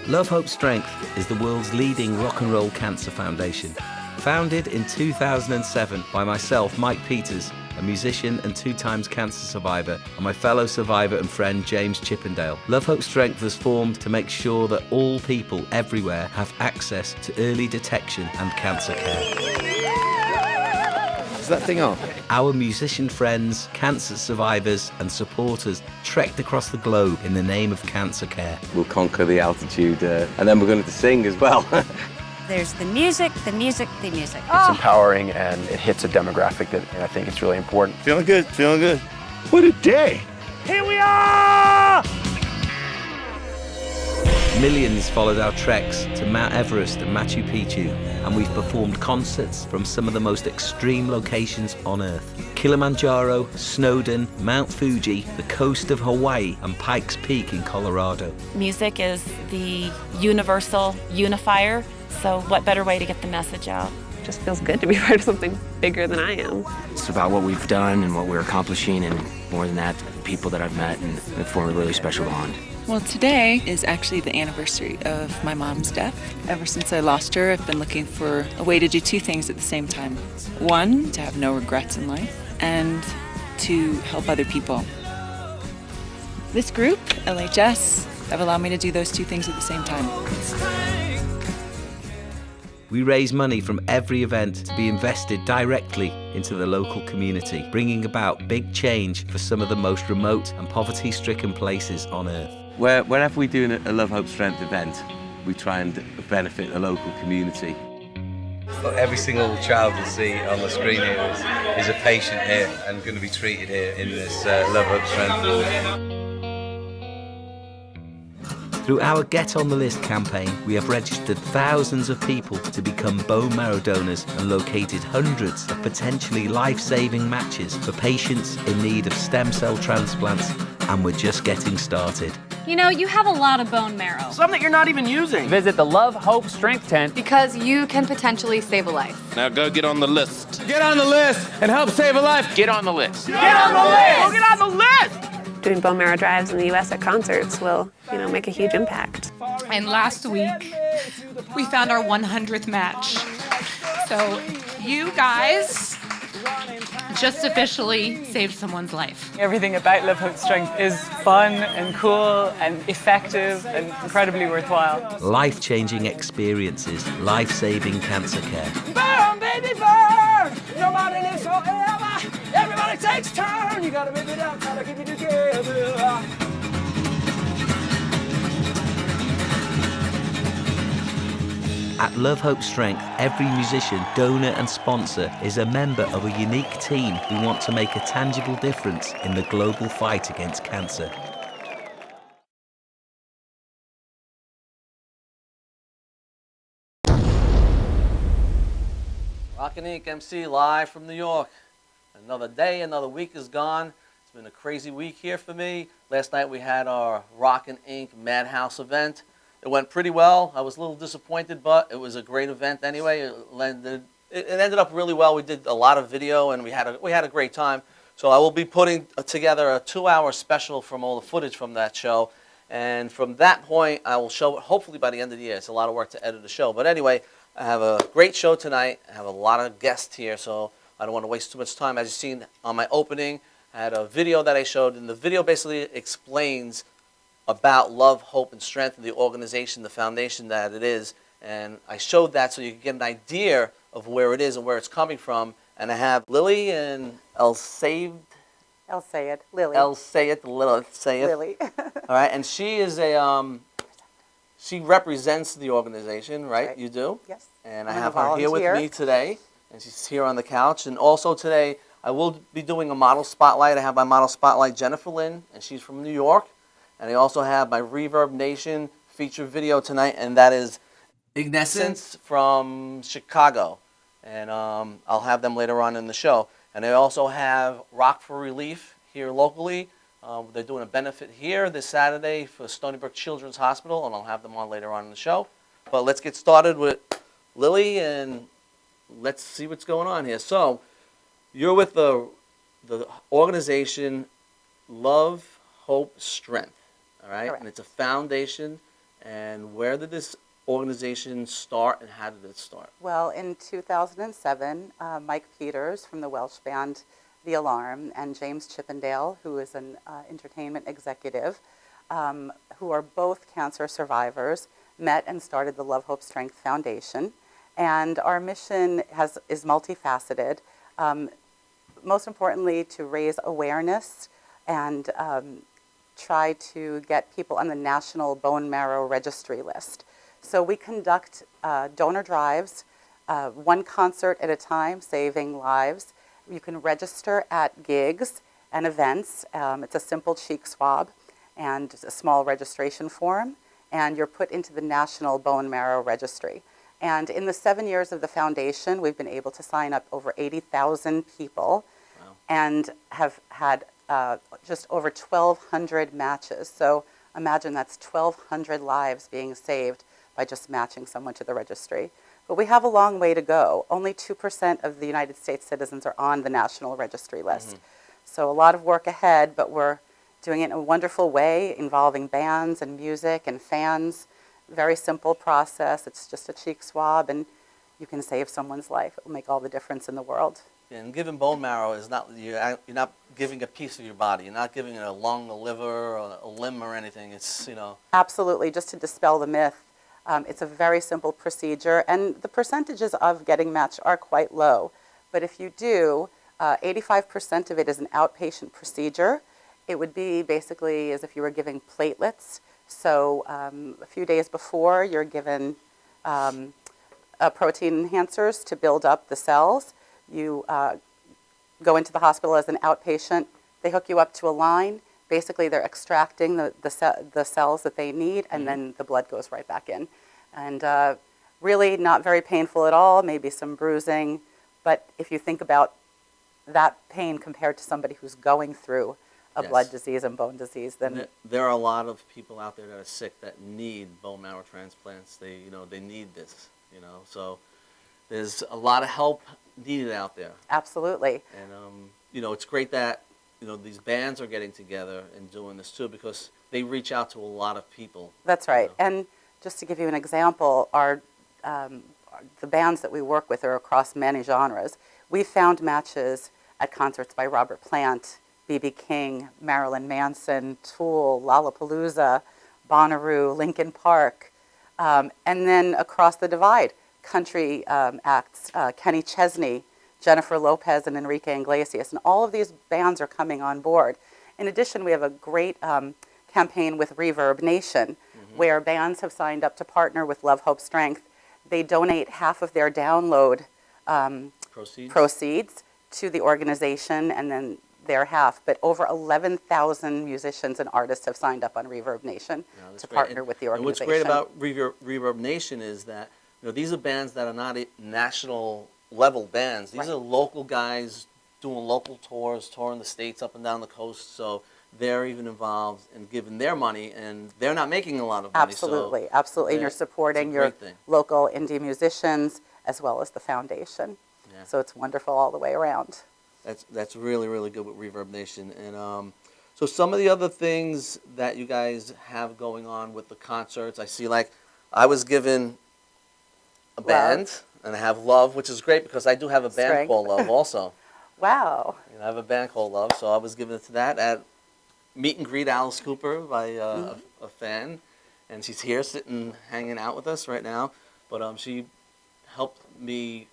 Love, Hope, Strength is the world's leading rock and roll cancer foundation. Founded in 2007 by myself, Mike Peters, a musician and 2 times cancer survivor, and my fellow survivor and friend James Chippendale. Love, Hope, Strength was formed to make sure that all people everywhere have access to early detection and cancer care. Is that thing on? Our musician friends, cancer survivors and supporters trekked across the globe in the name of cancer care. We'll conquer the altitude and then we're going to sing as well. There's the music, the music, the music. It's empowering and it hits a demographic that I think it's really important. Feeling good, feeling good. What a day. Here we are! Millions followed our treks to Mount Everest and Machu Picchu, and we've performed concerts from some of the most extreme locations on Earth. Kilimanjaro, Snowdon, Mount Fuji, the coast of Hawaii, and Pikes Peak in Colorado. Music is the universal unifier, so what better way to get the message out? It just feels good to be part of something bigger than I am. It's about what we've done and what we're accomplishing, and more than that, the people that I've met and formed a really special bond. Well, today is actually the anniversary of my mom's death. Ever since I lost her, I've been looking for a way to do 2 things at the same time. 1, to have no regrets in life, and to help other people. This group, LHS, have allowed me to do those 2 things at the same time. We raise money from every event to be invested directly into the local community, bringing about big change for some of the most remote and poverty-stricken places on Earth. Wherever we do a Love, Hope, Strength event, we try and benefit the local community. Every single child you see on the screen here is a patient here and going to be treated here in this Love, Hope, Strength ward. Through our Get on the List campaign, we have registered thousands of people to become bone marrow donors and located hundreds of potentially life-saving matches for patients in need of stem cell transplants, and we're just getting started. You know, you have a lot of bone marrow. Some that you're not even using. Visit the Love, Hope, Strength tent. Because you can potentially save a life. Now go get on the list. Get on the list and help save a life. Get on the list. Get on the list! Go get on the list! Doing bone marrow drives in the U.S. at concerts will, make a huge impact. And last week, we found our 100th match. So you guys just officially saved someone's life. Everything about Love, Hope, Strength is fun and cool and effective and incredibly worthwhile. Life-changing experiences, life-saving cancer care. Burn, baby, burn! Nobody lives forever. Everybody takes turn. You gotta rip it up, gotta keep it together. At Love, Hope, Strength, every musician, donor and sponsor is a member of a unique team who want to make a tangible difference in the global fight against cancer. Rockin' Inc. MC live from New York. Another day, another week is gone. It's been a crazy week here for me. Last night we had our Rockin' Inc. Madhouse event. It went pretty well. I was a little disappointed, but it was a great event anyway. It ended up really well. We did a lot of video, and we had a great time. So I will be putting together a 2-hour special from all the footage from that show. And from that point, I will show it hopefully by the end of the year. It's a lot of work to edit the show. But anyway, I have a great show tonight. I have a lot of guests here, so I don't want to waste too much time. As you've seen on my opening, I had a video that I showed, and the video basically explains about Love, Hope, and Strength and the organization, the foundation that it is. And I showed that so you can get an idea of where it is and where it's coming from. And I have Lily and Lily. All right, and she is she represents the organization, right? You do? Yes. And I have her here with me today, and she's here on the couch. And also today, I will be doing a model spotlight. I have my model spotlight, Jennifer Lynn, and she's from New York. And I also have my Reverb Nation feature video tonight, and that is Ignescent from Chicago. And I'll have them later on in the show. And I also have Rock for Relief here locally. They're doing a benefit here this Saturday for Stony Brook Children's Hospital, and I'll have them on later on in the show. But let's get started with Lily, and let's see what's going on here. So you're with the organization Love, Hope, Strength. All right, Correct. and it's a foundation And where did this organization start, and how did it start? Well, in 2007, Mike Peters from the Welsh band The Alarm and James Chippendale, who is an entertainment executive, who are both cancer survivors, met and started the Love, Hope, Strength Foundation. And our mission is multifaceted. Most importantly, to raise awareness and try to get people on the National Bone Marrow Registry list. So we conduct donor drives, one concert at a time, saving lives. You can register at gigs and events. It's a simple cheek swab and a small registration form, and you're put into the National Bone Marrow Registry. And in the 7 years of the foundation, we've been able to sign up over 80,000 people. Wow. And have had just over 1,200 matches. So imagine that's 1,200 lives being saved by just matching someone to the registry. But we have a long way to go. Only 2% of the United States citizens are on the national registry list. So a lot of work ahead, but we're doing it in a wonderful way, involving bands and music and fans. Very simple process. It's just a cheek swab, and you can save someone's life. It will make all the difference in the world. And giving bone marrow is not, you're not giving a piece of your body. You're not giving a lung, a liver, or a limb or anything. It's, you know. Absolutely. Just to dispel the myth, it's a very simple procedure, and the percentages of getting matched are quite low. But if you do, 85% of it is an outpatient procedure. It would be basically as if you were giving platelets. So a few days before, you're given protein enhancers to build up the cells. You go into the hospital as an outpatient. They hook you up to a line. Basically, they're extracting the cells that they need, and then the blood goes right back in. And really not very painful at all, maybe some bruising. But if you think about that pain compared to somebody who's going through a blood disease and bone disease, then there are a lot of people out there that are sick that need bone marrow transplants. They need this, So there's a lot of help needed out there. Absolutely. And it's great that these bands are getting together and doing this too, because they reach out to a lot of people. That's right. And just to give you an example, the bands that we work with are across many genres. We found matches at concerts by Robert Plant, B.B. King, Marilyn Manson, Tool, Lollapalooza, Bonnaroo, Linkin Park, and then across the divide, country acts, Kenny Chesney, Jennifer Lopez, and Enrique Iglesias, and all of these bands are coming on board. In addition, we have a great campaign with Reverb Nation, where bands have signed up to partner with Love, Hope, Strength. They donate half of their download proceeds to the organization, and then their half. But over 11,000 musicians and artists have signed up on Reverb Nation to partner with the organization. And what's great about Reverb Nation is that these are bands that are not national level bands. These are local guys doing local tours, touring the states up and down the coast. So they're even involved in giving their money, and they're not making a lot of money. Absolutely, absolutely. And you're supporting your local indie musicians as well as the foundation. Yeah. So it's wonderful all the way around. That's really, really good with Reverb Nation. And so some of the other things that you guys have going on with the concerts, I see, like, I was given a band, and I have Love, which is great because I do have a band called Love also. Wow. I have a band called Love, so I was given it to that at Meet and Greet Alice Cooper by a fan, and she's here sitting, hanging out with us right now. But she helped me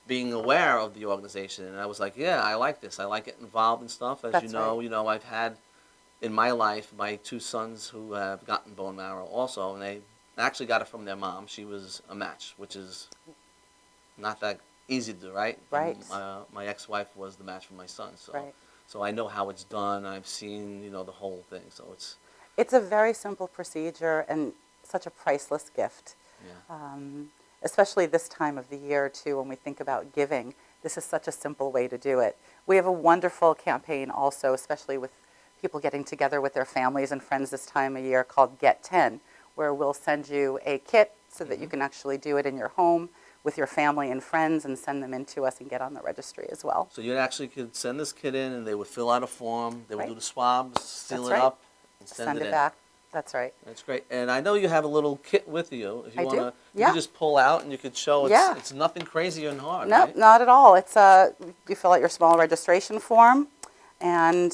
being aware of the organization, and I was like, yeah, I like this. I like getting involved in stuff. As you know, I've had in my life my two sons who have gotten bone marrow also, and they actually got it from their mom. She was a match, which is not that easy to do, right? Right. My ex-wife was the match for my son, so I know how it's done. I've seen the whole thing, so it's a very simple procedure and such a priceless gift. Yeah. Especially this time of the year, too, when we think about giving. This is such a simple way to do it. We have a wonderful campaign also, especially with people getting together with their families and friends this time of year, called Get 10, where we'll send you a kit so that you can actually do it in your home with your family and friends and send them in to us and get on the registry as well. So you actually could send this kit in, and they would fill out a form. They would do the swabs, seal it up, and send it in. Back. That's right. That's great. And I know you have a little kit with you. If you I want do. to, you Yeah. can just pull out and you could show Yeah. it's nothing crazy and hard, Nope, right? not at all. It's you fill out your small registration form, and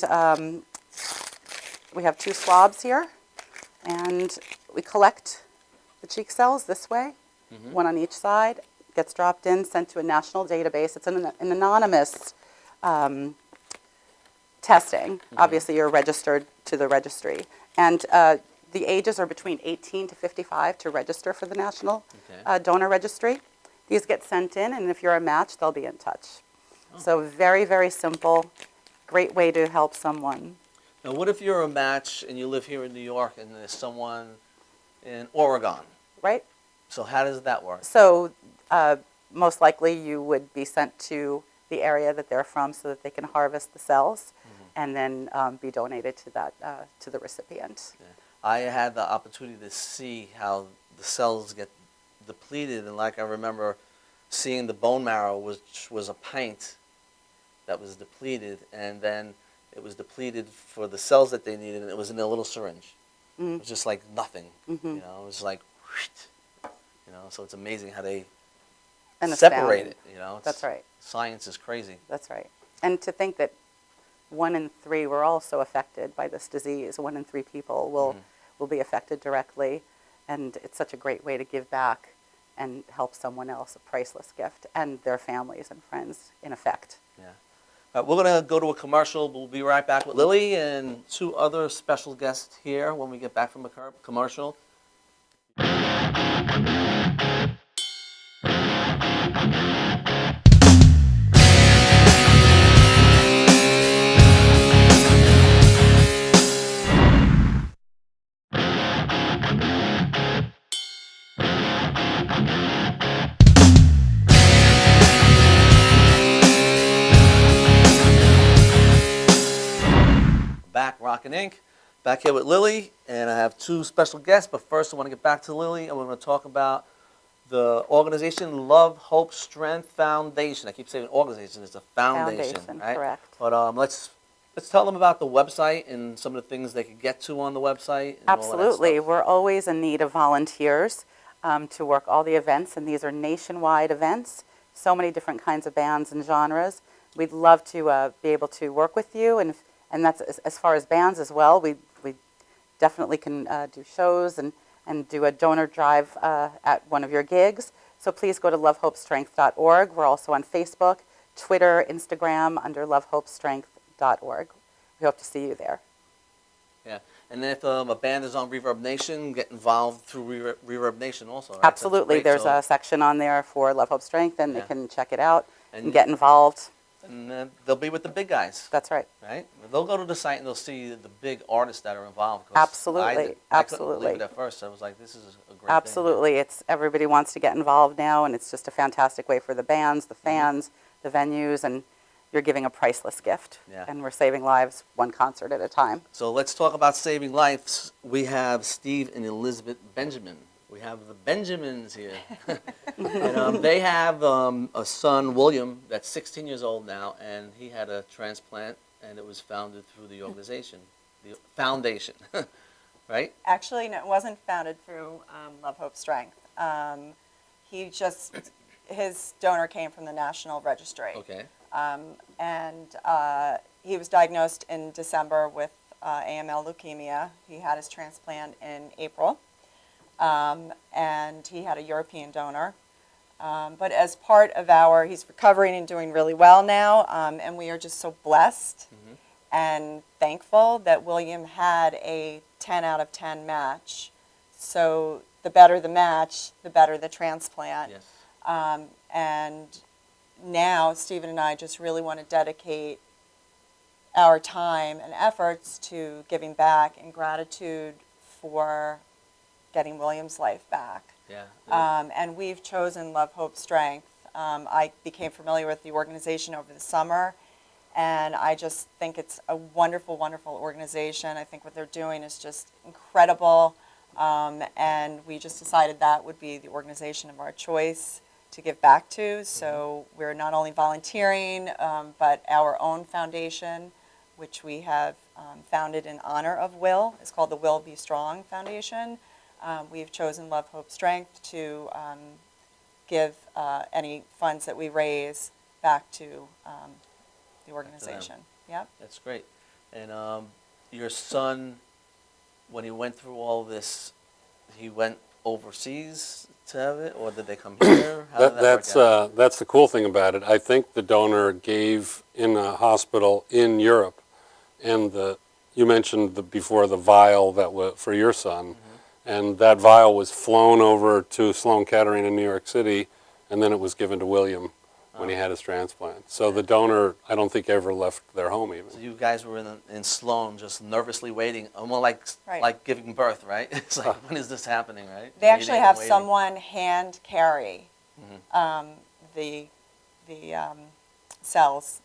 we have 2 swabs here, and we collect the cheek cells this way, one on each side. Gets dropped in, sent to a national database. It's an anonymous testing. Obviously, you're registered to the registry, and the ages are between 18 to 55 to register for the national donor registry. These get sent in, and if you're a match, they'll be in touch. So very, very simple, great way to help someone. Now, what if you're a match and you live here in New York and there's someone in Oregon? Right. So how does that work? So most likely you would be sent to the area that they're from so that they can harvest the cells and then be donated to that to the recipient. Yeah. I had the opportunity to see how the cells get depleted, and like I remember seeing the bone marrow, which was a pint that was depleted, and then it was depleted for the cells that they needed, and it was in a little syringe. It was just like nothing, you know. It was like, you know. So it's amazing how they separate it. You know. That's right. Science is crazy. That's right. And to think that 1 in 3 were also affected by this disease. 1 in 3 people will be affected directly, and it's such a great way to give back and help someone else, a priceless gift, and their families and friends, in effect. Yeah. All right, we're going to go to a commercial. We'll be right back with Lily and 2 other special guests here when we get back from a commercial. Back, Rockin' Inc. Back here with Lily, and I have 2 special guests. But first, I want to get back to Lily, and we're going to talk about the organization Love, Hope, Strength Foundation. I keep saying organization; it's a foundation, right? Correct. But let's tell them about the website and some of the things they could get to on the website. And Absolutely. All that stuff. We're always in need of volunteers to work all the events, and these are nationwide events, so many different kinds of bands and genres. We'd love to be able to work with you, and that's as far as bands as well. We definitely can do shows and do a donor drive at one of your gigs. So please go to lovehopestrength.org. We're also on Facebook, Twitter, Instagram under lovehopestrength.org. We hope to see you there. Yeah, and then if a band is on Reverb Nation, get involved through Reverb Nation also, right? Absolutely. There's a section on there for Love, Hope, Strength, and they can check it out and get involved. And they'll be with the big guys. That's right. Right? They'll go to the site and they'll see the big artists that are involved. Absolutely. I couldn't believe it at first. I was like, this is a great Absolutely. It's everybody wants to get involved now, and it's just a fantastic way for the bands, the fans, the venues, and you're giving a priceless gift. Yeah. And we're saving lives 1 concert at a time. So let's talk about saving lives. We have Steve and Elizabeth Benjamin. We have the Benjamins here. And they have a son, William, that's 16 years old now, and he had a transplant, and it was founded through the organization, the foundation, right? Actually, no, it wasn't founded through Love, Hope, Strength. His donor came from the National Registry. Okay. And he was diagnosed in December with AML leukemia. He had his transplant in April. And he had a European donor. But as part of he's recovering and doing really well now, and we are just so blessed and thankful that William had a 10 out of 10 match. So the better the match, the better the transplant. Yes. And now Stephen and I just really want to dedicate our time and efforts to giving back in gratitude for getting William's life back. Yeah. And we've chosen Love, Hope, Strength. I became familiar with the organization over the summer, and I just think it's a wonderful, wonderful organization. I think what they're doing is just incredible, and we just decided that would be the organization of our choice to give back to. So we're not only volunteering, but our own foundation which we have founded in honor of Will. It's called the Will Be Strong Foundation. We've chosen Love, Hope, Strength to give any funds that we raise back to the organization. Yep. That's great. And your son, when he went through all this, he went overseas to have it, or did they come here? How did that work out? That's the cool thing about it. I think the donor gave in a hospital in Europe, and you mentioned before the vial that was for your son, and that vial was flown over to Sloan Kettering in New York City, and then it was given to William when he had his transplant. So the donor, I don't think, ever left their home even. So you guys were in Sloan, just nervously waiting, almost like giving birth, right? It's like, when is this happening, right? They actually have someone hand carry the cells,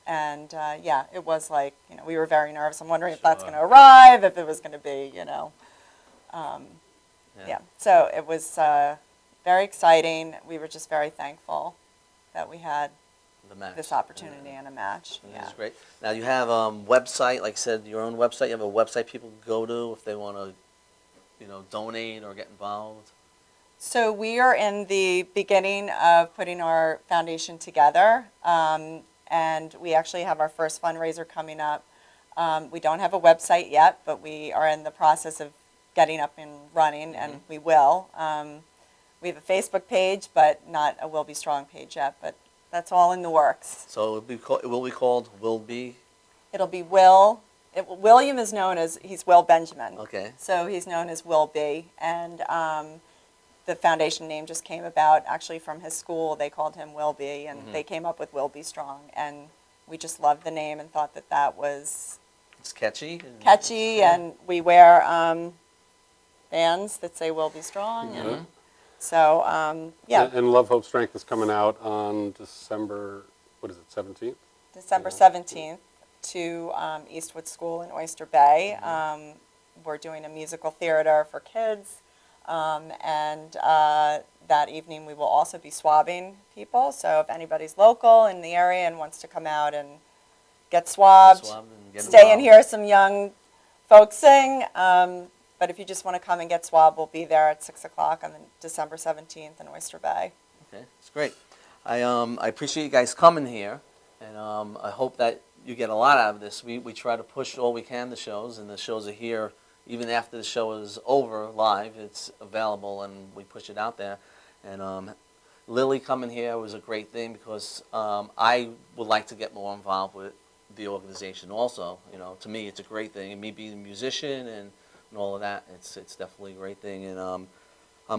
and yeah, it was like, we were very nervous. I'm wondering if that's going to arrive, if it was going to be, yeah. So it was very exciting. We were just very thankful that we had this opportunity and a match. Yeah. That's great. Now you have website, like I said, your own website. You have a website people can go to if they want to, donate or get involved. So we are in the beginning of putting our foundation together, and we actually have our first fundraiser coming up. We don't have a website yet, but we are in the process of getting up and running, and we will. We have a Facebook page, but not a Will Be Strong page yet, but that's all in the works. So it will be called Will Be? It'll be Will. William is known as, he's Will Benjamin. Okay. So he's known as Will Be, and the foundation name just came about actually from his school. They called him Will Be, and they came up with Will Be Strong, and we just loved the name and thought that was... It's catchy. And we wear bands that say Will Be Strong, and... So, yeah. And Love, Hope, Strength is coming out on December, 17th? December 17th to Eastwood School in Oyster Bay. We're doing a musical theater for kids. And that evening we will also be swabbing people. So if anybody's local in the area and wants to come out and get swabbed, stay and hear some young folks sing. But if you just want to come and get swabbed, we'll be there at 6 o'clock on December 17th in Oyster Bay. Okay, it's great. I appreciate you guys coming here, and I hope that you get a lot out of this. We try to push all we can the shows, and the shows are here even after the show is over live. It's available, and we push it out there. And Lily coming here was a great thing because I would like to get more involved with the organization also. To me, it's a great thing, and me being a musician and all of that, it's definitely a great thing. And I'm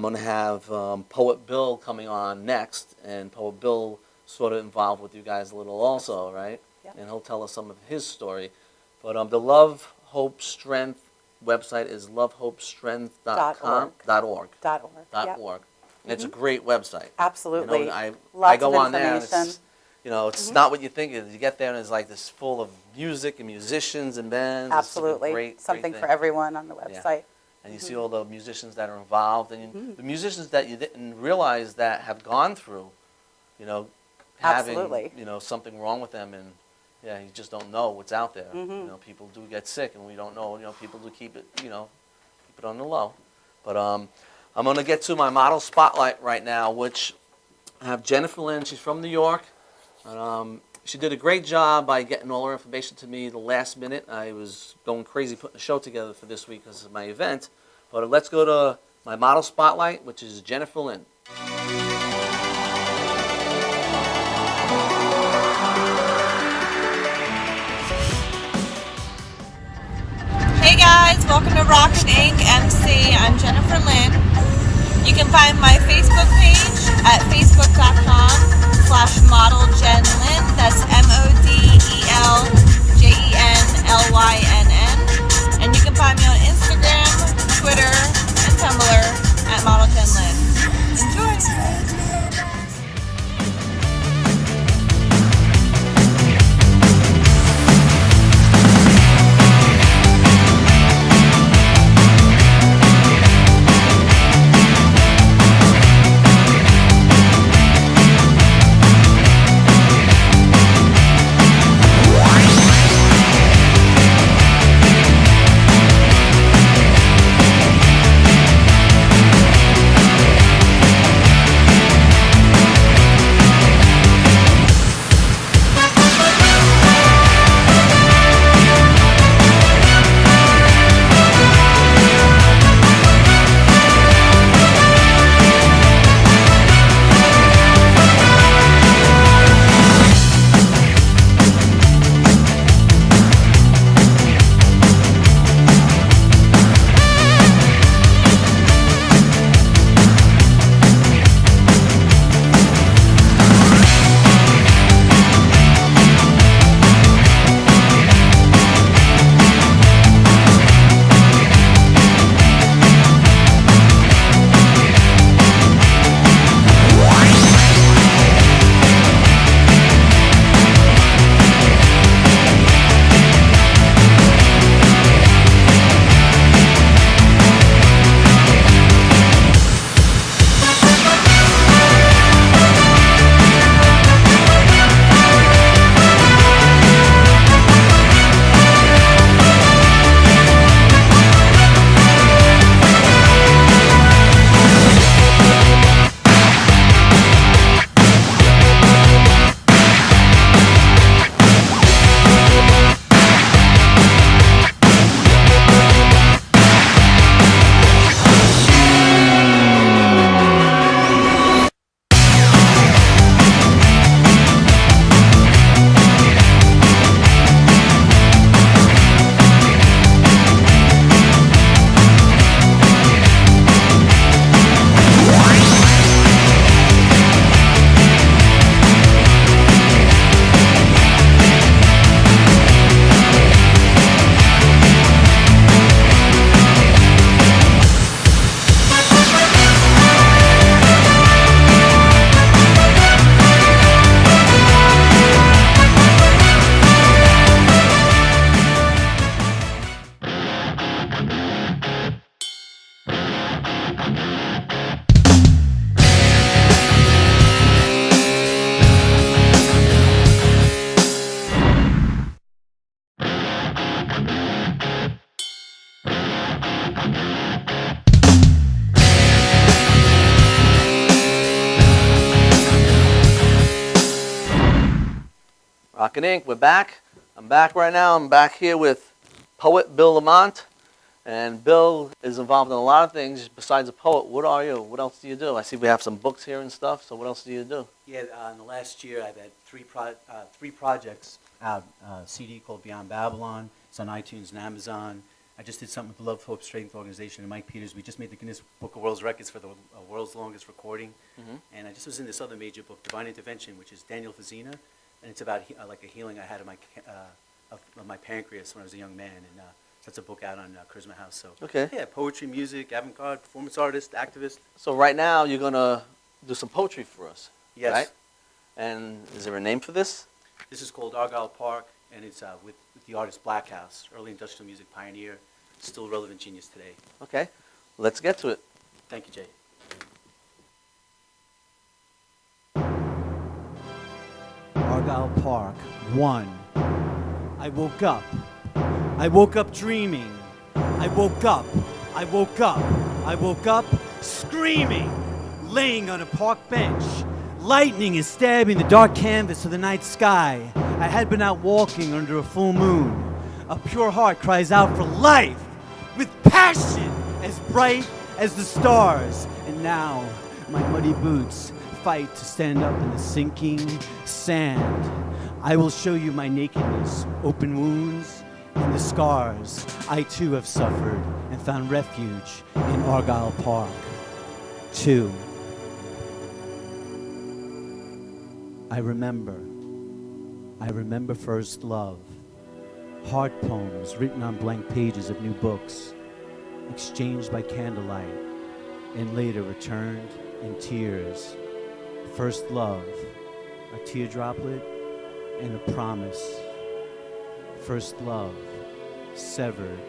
going to have Poet Bill coming on next, and Poet Bill sort of involved with you guys a little also, right? Yep. And he'll tell us some of his story. But the Love, Hope, Strength website is lovehopestrength.com. .org. And it's a great website. Absolutely. I Lots go of on there, and information. it's not what you think it is. You get there and it's like this full of music and musicians and bands. Absolutely. Great Something thing for everyone on the website. Yeah. And you see all the musicians that are involved, and the musicians that you didn't realize that have gone through, having, something wrong with them, and you just don't know what's out there. People do get sick, and we don't know. People do keep it, keep it on the low. But I'm going to get to my model spotlight right now, which I have Jennifer Lynn. She's from New York. And, she did a great job by getting all her information to me the last minute. I was going crazy putting a show together for this week because of my event. But let's go to my model spotlight, which is Jennifer Lynn. Hey guys, welcome to Rockin' Inc. MC. I'm Jennifer Lynn. You can find my Facebook page at facebook.com/modeljenlynn. That's MODELJENLYNN. And you can find me on Instagram, Twitter, and Tumblr at modeljenlynn. Enjoy! Rockin' Inc. We're back. I'm back right now. I'm back here with poet Bill Lamont. And Bill is involved in a lot of things besides a poet. What are you? What else do you do? I see we have some books here and stuff. So what else do you do? Yeah, in the last year I've had three projects out. A CD called Beyond Babylon. It's on iTunes and Amazon. I just did something with the Love, Hope, Strength organization and Mike Peters. We just made the Guinness Book of World Records for the world's longest recording. And I just was in this other major book, Divine Intervention, which is Daniel Fazina. And it's about like a healing I had of my pancreas when I was a young man. And that's a book out on Charisma House. So Okay. yeah, poetry, music, avant-garde, performance artist, activist. So right now you're going to do some poetry for us. Yes. Right? And is there a name for this? This is called Argyle Park, and it's with the artist Black House, early industrial music pioneer, still relevant genius today. Okay. Let's get to it. Thank you, Jay. Argyle Park, 1. I woke up. I woke up dreaming. I woke up. I woke up. I woke up screaming, laying on a park bench. Lightning is stabbing the dark canvas of the night sky. I had been out walking under a full moon. A pure heart cries out for life with passion as bright as the stars. And now my muddy boots fight to stand up in the sinking sand. I will show you my nakedness, open wounds, and the scars I too have suffered and found refuge in Argyle Park. 2. I remember first love. Heart poems written on blank pages of new books, exchanged by candlelight, and later returned in tears. First love, a teardroplet and a promise. First love, severed.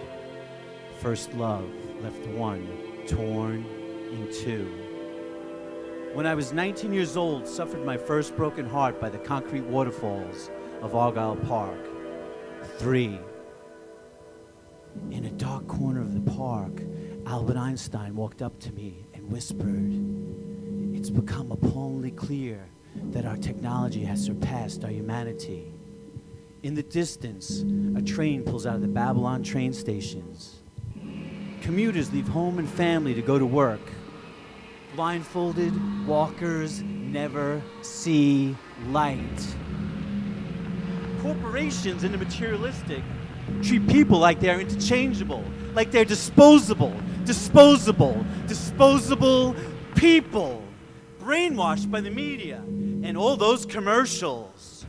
First love left one torn in two. When I was 19 years old, suffered my first broken heart by the concrete waterfalls of Argyle Park. 3. In a dark corner of the park, Albert Einstein walked up to me and whispered, "It's become appallingly clear that our technology has surpassed our humanity." In the distance, a train pulls out of the Babylon train stations. Commuters leave home and family to go to work. Blindfolded walkers never see light. Corporations and the materialistic treat people like they're interchangeable, like they're disposable people, brainwashed by the media and all those commercials.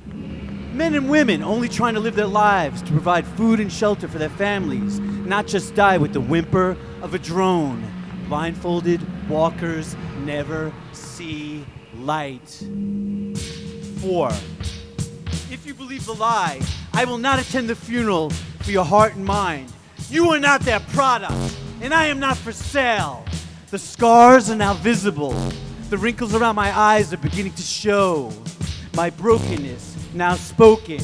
Men and women only trying to live their lives to provide food and shelter for their families, not just die with the whimper of a drone. Blindfolded walkers never see light. 4. If you believe the lie, I will not attend the funeral for your heart and mind. You are not their product, and I am not for sale. The scars are now visible. The wrinkles around my eyes are beginning to show. My brokenness now spoken.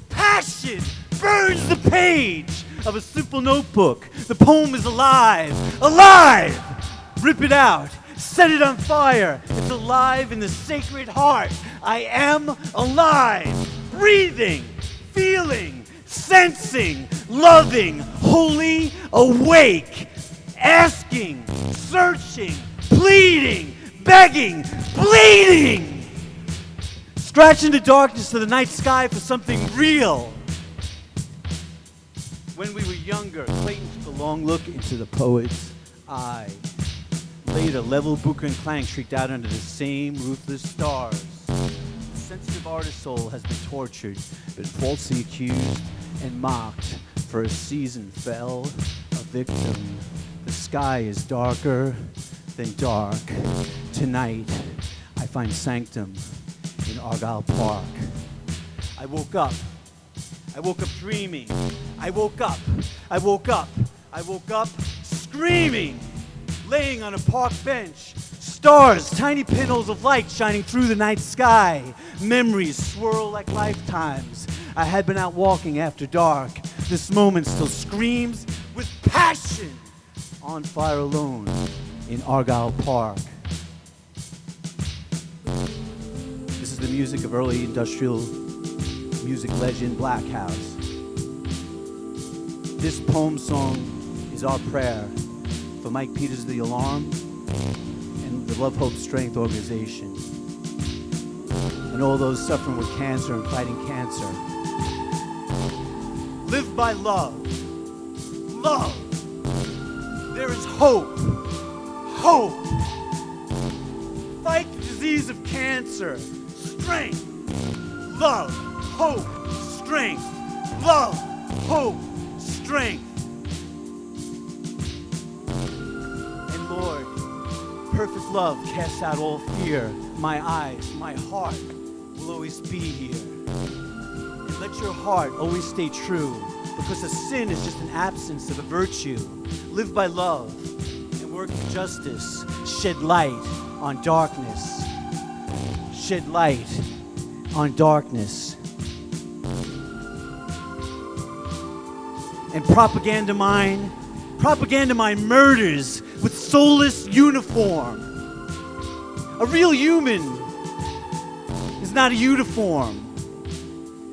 Passion burns the page of a simple notebook. The poem is alive. Alive! Rip it out. Set it on fire. It's alive in the sacred heart. I am alive. Breathing, feeling, sensing, loving, wholly awake. Asking, searching, pleading, begging, bleeding. Scratching the darkness of the night sky for something real. When we were younger, Clayton took a long look into the poet's eye. Later, Level, Booker, and Clank shrieked out under the same ruthless stars. The sensitive artist soul has been tortured, been falsely accused and mocked. For a season fell, a victim. The sky is darker than dark. Tonight, I find sanctum in Argyle Park. I woke up. I woke up dreaming. I woke up. I woke up. I woke up screaming, laying on a park bench. Stars, tiny pinholes of light shining through the night sky. Memories swirl like lifetimes. I had been out walking after dark. This moment still screams with passion. On fire alone in Argyle Park. This is the music of early industrial music legend Black House. This poem song is our prayer for Mike Peters of the Alarm and the Love, Hope, Strength organization, and all those suffering with cancer and fighting cancer. Live by love. Love. There is hope. Hope. Fight the disease of cancer. Strength. Love. Hope. Strength. Love. Hope. Strength. And Lord, perfect love casts out all fear. My eyes, my heart will always be here. And let your heart always stay true, because a sin is just an absence of a virtue. Live by love and work for justice. Shed light on darkness. Shed light on darkness. And propaganda mine murders with soulless uniform. A real human is not a uniform.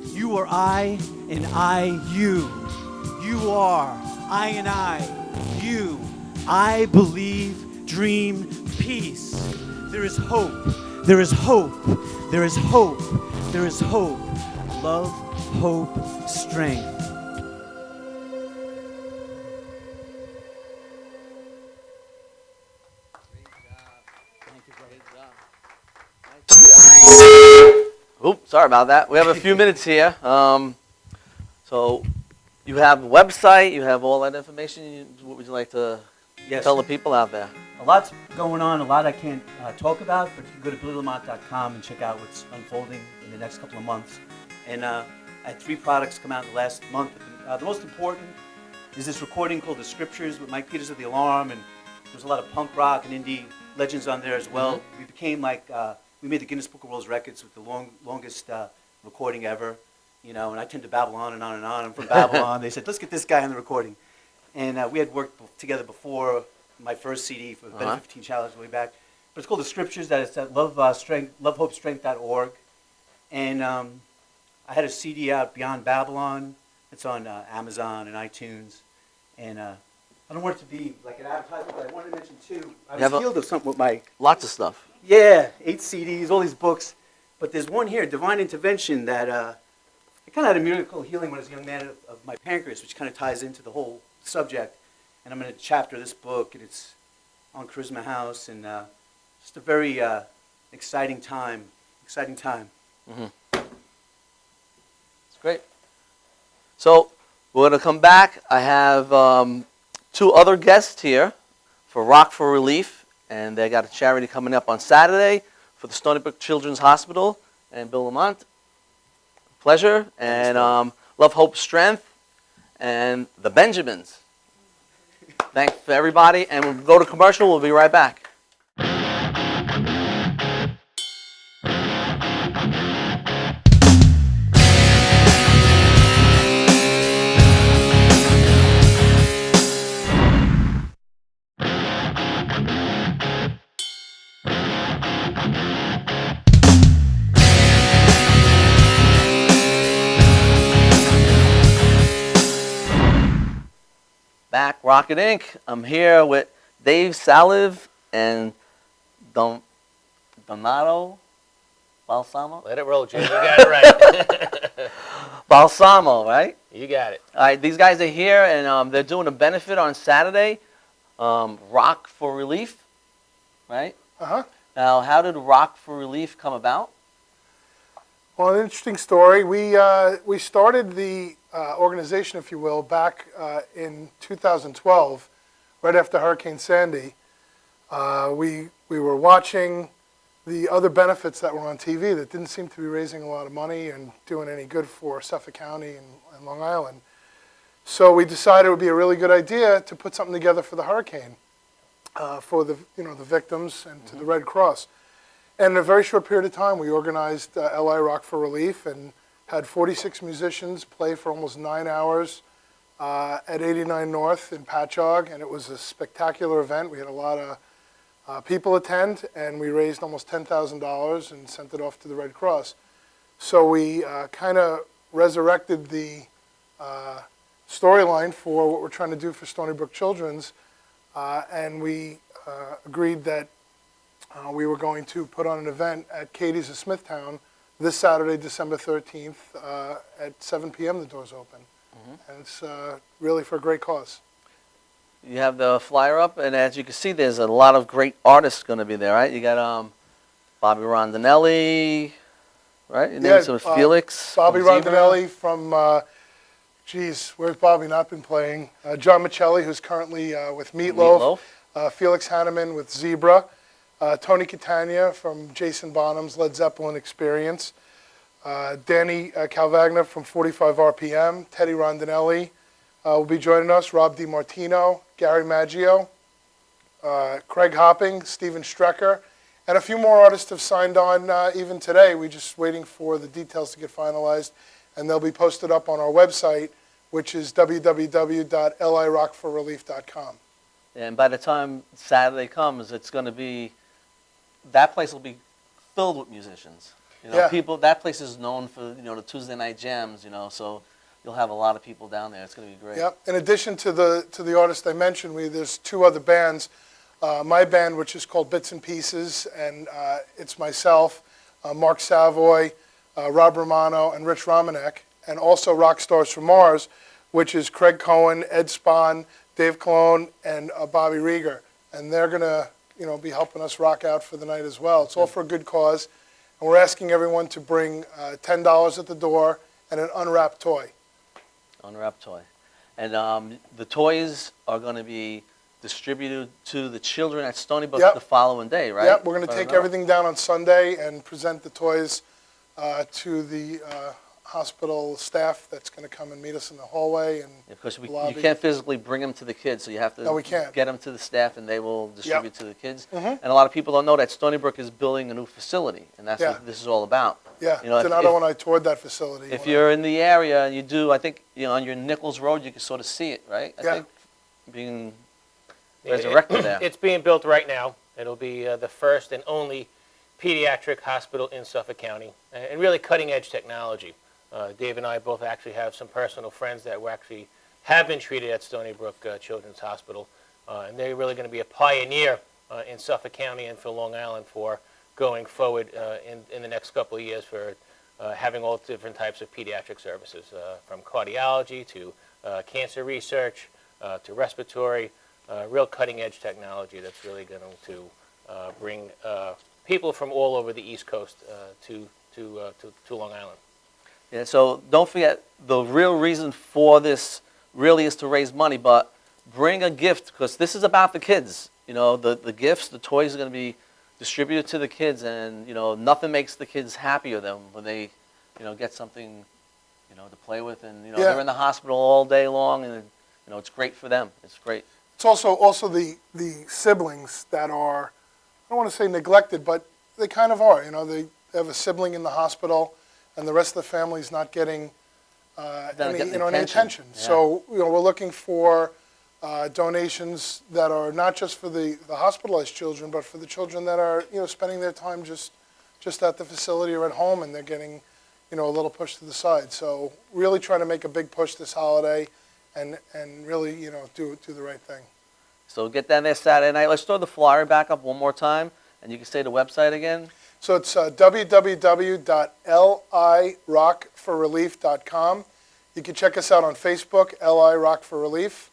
You are I, and I you. You are I, and I you. I believe, dream, peace. There is hope. There is hope. There is hope. There is hope. Love, hope, strength. Oops, sorry about that. We have a few minutes here. So you have a website, you have all that information. What would you like to tell the people out there? A lot's going on, a lot I can't talk about, but you can go to BillyLamont.com and check out what's unfolding in the next couple of months. And I had 3 products come out in the last month. The most important is this recording called The Scriptures with Mike Peters of the Alarm, and there's a lot of punk rock and indie legends on there as well. Mm-hmm. We became like, we made the Guinness Book of World Records with the longest recording ever, you know, and I tend to babble on and on and on. I'm from Babylon. They said, let's get this guy on the recording. And we had worked together before my first CD for the Benefit 15 Challenge way back. But it's called The Scriptures. That it's at lovehopestrength.org. And I had a CD out, Beyond Babylon. It's on Amazon and iTunes. And I don't want it to be like an advertisement, but I wanted to mention too, I was healed of something with Mike. Lots of stuff. Yeah, 8 CDs, all these books. But there's one here, Divine Intervention, that I kind of had a miracle healing when I was a young man of my pancreas, which kind of ties into the whole subject. And I'm in a chapter of this book, and it's on Charisma House, and just a very exciting time. Mm-hmm. It's great. So we're going to come back. I have 2 other guests here for Rock for Relief, and they got a charity coming up on Saturday for the Stony Brook Children's Hospital and Bill Lamont. Pleasure. And Love, Hope, Strength, and the Benjamins. Thanks for everybody, and we'll go to commercial. We'll be right back. Back, Rocket Inc. I'm here with Dave Saliv and Donato Balsamo. Let it roll, Jim. You got it right. Balsamo, right? You got it. All right, these guys are here, and they're doing a benefit on Saturday, Rock for Relief, right? Uh-huh. Now, how did Rock for Relief come about? Well, an interesting story. We started the organization, if you will, back in 2012, right after Hurricane Sandy. We were watching the other benefits that were on TV that didn't seem to be raising a lot of money and doing any good for Suffolk County and Long Island. So we decided it would be a really good idea to put something together for the hurricane, for the victims and to the Red Cross. And in a very short period of time, we organized LI Rock for Relief and had 46 musicians play for almost 9 hours at 89 North in Patchogue, and it was a spectacular event. We had a lot of people attend, and we raised almost $10,000 and sent it off to the Red Cross. So we kind of resurrected the storyline for what we're trying to do for Stony Brook Children's, and we agreed that we were going to put on an event at Katie's of Smithtown this Saturday, December 13th, at 7 p.m. the doors open. And it's really for a great cause. You have the flyer up, and as you can see, there's a lot of great artists going to be there, right? You got Bobby Rondinelli, right? Your name's Felix. Bobby from Zebra. Rondinelli from, where's Bobby not been playing? John Michelli, who's currently with Meatloaf. Felix Hanneman with Zebra. Tony Catania from Jason Bonham's Led Zeppelin Experience. Danny Calvagna from 45 RPM. Teddy Rondinelli will be joining us. Rob DiMartino, Gary Maggio, Craig Hopping, Steven Strecker, and a few more artists have signed on even today. We're just waiting for the details to get finalized, and they'll be posted up on our website, which is www.lirockforrelief.com. And by the time Saturday comes, it's going to be, that place will be filled with musicians. You know, Yeah. people. That place is known for the Tuesday night jams. So you'll have a lot of people down there. It's going to be great. Yep. In addition to the artists I mentioned, there's two other bands. My band, which is called Bits and Pieces, and it's myself, Mark Savoy, Rob Romano, and Rich Romanek, and also Rock Stars from Mars, which is Craig Cohen, Ed Spahn, Dave Cologne, and Bobby Rieger. And they're going to be helping us rock out for the night as well. It's all for a good cause. And we're asking everyone to bring $10 at the door and an unwrapped toy. Unwrapped toy. And the toys are going to be distributed to the children at Stony Brook the following day, right? Yep, we're going to take everything down on Sunday and present the toys to the hospital staff that's going to come and meet us in the hallway and because the lobby. you can't physically bring them to the kids, so you have to No, we can't. get them to the staff, and they will distribute to the kids. Mhm. And a lot of people don't know that Stony Brook is building a new facility, and that's Yeah. what this is all about. Yeah, You know, Donato and I toured that facility. If you're in the area and you do, I think on your Nichols Road, you can sort of see it, right? I think being resurrected there. It's being built right now. It'll be the first and only pediatric hospital in Suffolk County, and really cutting-edge technology. Dave and I both actually have some personal friends that have been treated at Stony Brook Children's Hospital, and they're really going to be a pioneer in Suffolk County and for Long Island for going forward in the next couple of years for having all different types of pediatric services, from cardiology to cancer research to respiratory, real cutting-edge technology that's really going to bring people from all over the East Coast to Long Island. Yeah, so don't forget, the real reason for this really is to raise money, but bring a gift, because this is about the kids. The gifts, the toys are going to be distributed to the kids, and nothing makes the kids happier than when they get something to play with, and they're in the hospital all day long, and it's great for them. It's great. It's also the siblings that are, I don't want to say neglected, but they kind of are. They have a sibling in the hospital, and the rest of the family's not getting any attention. Yeah. So we're looking for donations that are not just for the hospitalized children, but for the children that are spending their time just at the facility or at home, and they're getting a little push to the side. So really trying to make a big push this holiday, and really do the right thing. So get down there Saturday night. Let's throw the flyer back up one more time, and you can say the website again. So it's www.lirockforrelief.com. You can check us out on Facebook, LI Rock for Relief.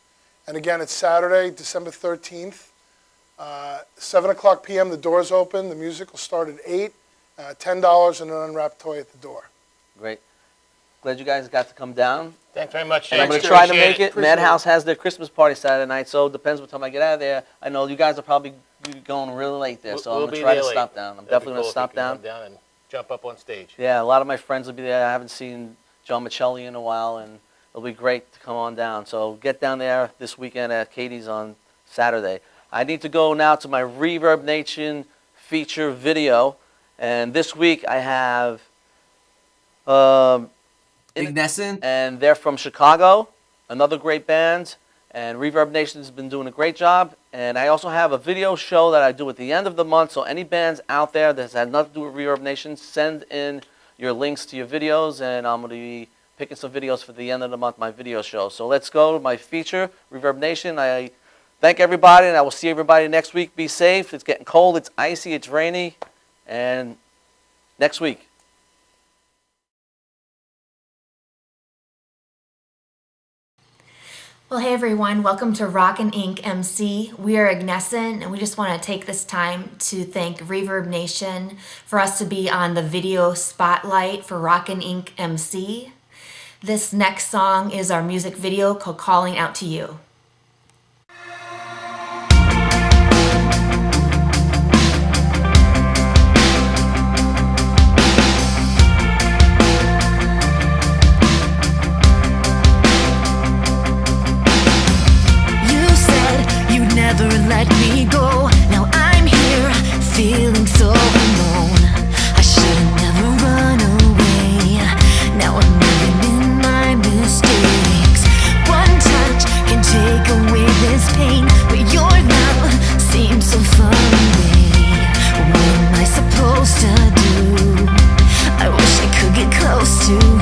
And again, it's Saturday, December 13th, 7 o'clock p.m. The doors open. The music will start at 8, $10 and an unwrapped toy at the door. Great. Glad you guys got to come down. Thanks very much. And I'm going to try to make it. Madhouse has their Christmas party Saturday night, so it depends what time I get out of there. I know you guys are probably going really late there, so I'm going to try to stop down. I'm definitely going to stop down. Come down and jump up on stage. Yeah, a lot of my friends will be there. I haven't seen John Michelli in a while, and it'll be great to come on down. So get down there this weekend at Katie's on Saturday. I need to go now to my Reverb Nation feature video, and this week I have Ignescent, and they're from Chicago, another great band, and Reverb Nation's been doing a great job. And I also have a video show that I do at the end of the month, so any bands out there that has nothing to do with Reverb Nation, send in your links to your videos, and I'm going to be picking some videos for the end of the month, my video show. So let's go to my feature, Reverb Nation. I thank everybody, and I will see everybody next week. Be safe. It's getting cold, it's icy, it's rainy, and next week. Well, hey everyone, welcome to Rockin' Inc. MC. We are Ignescent, and we just want to take this time to thank Reverb Nation for us to be on the video spotlight for Rockin' Inc. MC. This next song is our music video called Calling Out to You. Never let me go. Now I'm here, feeling so alone. I should've never run away. Now I'm living in my mistakes. One touch can take away this pain, but your love seems so far away. What am I supposed to do? I wish I could get close to you.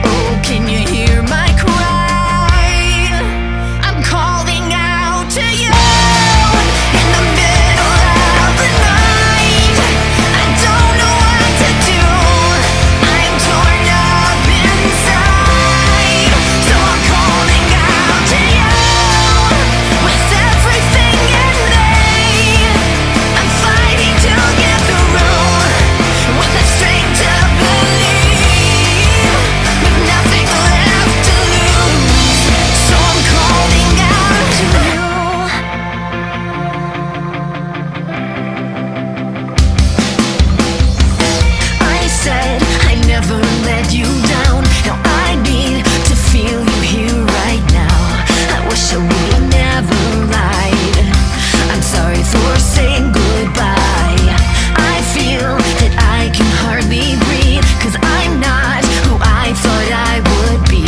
Oh, can you hear my cry? I'm calling out to you in the middle of the night. I don't know what to do. I'm torn up inside, so I'm calling out to you with everything in me. I'm fighting to get through with the strength to believe, with nothing left to lose. So I'm calling out to you. I said I'd never let you down. Now I need to feel you here right now. I wish I would've never lied. I'm sorry for saying goodbye. I feel that I can hardly breathe, 'cause I'm not who I thought I would be.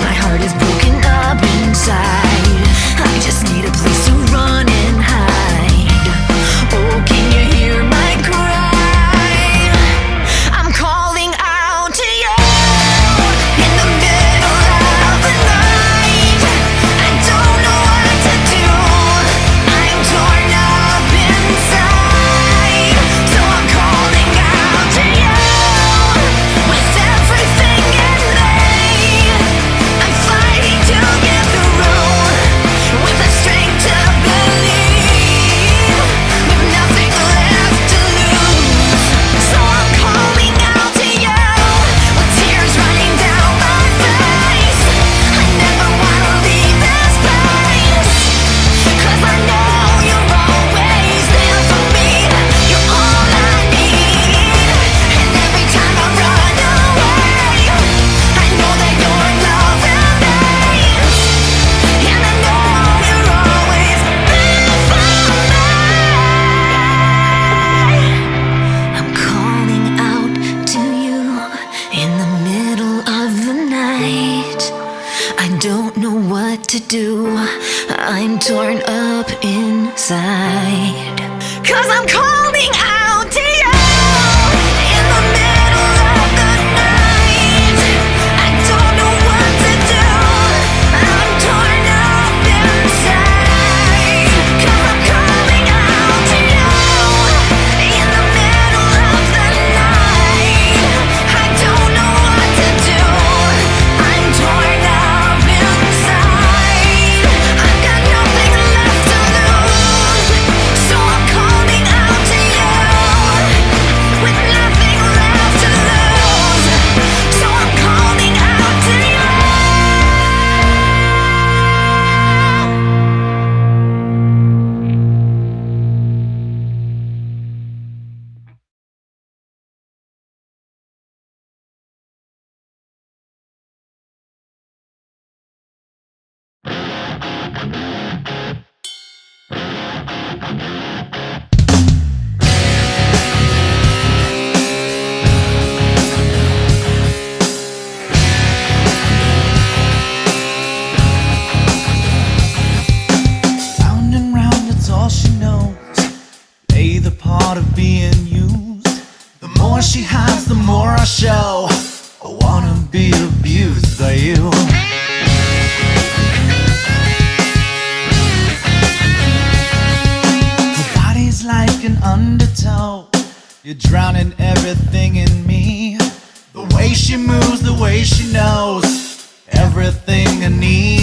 My heart is broken up inside. I just need a place to run and hide. Oh, can you hear my cry? I'm calling out to you in the middle of the night. I don't know what to do. I'm torn up inside, so I'm calling out to you with everything in me. I'm fighting to get through with the strength to believe, with nothing left to lose. So I'm calling out to you with tears running down my face. I never wanna leave this place, 'cause I know you're always there for me. You're all I need, and every time I run away, I know that your love remains, and I know you're always there for me. I'm calling out to you in the middle of the night. I don't know what to do. I'm torn up inside, 'cause I'm calling out to you in the middle of the night. I don't know what to do. I'm torn up inside, 'cause I'm calling out to you in the middle of the night. I don't know what to do. I'm torn up inside. I've got nothing left to lose, so I'm calling out to you with nothing left to lose. So I'm calling out to you. Round and round, it's all she knows. Play the part of being used. The more she hides, the more I show. I wanna You're drowning everything in me. The way she moves, the way she knows everything I need.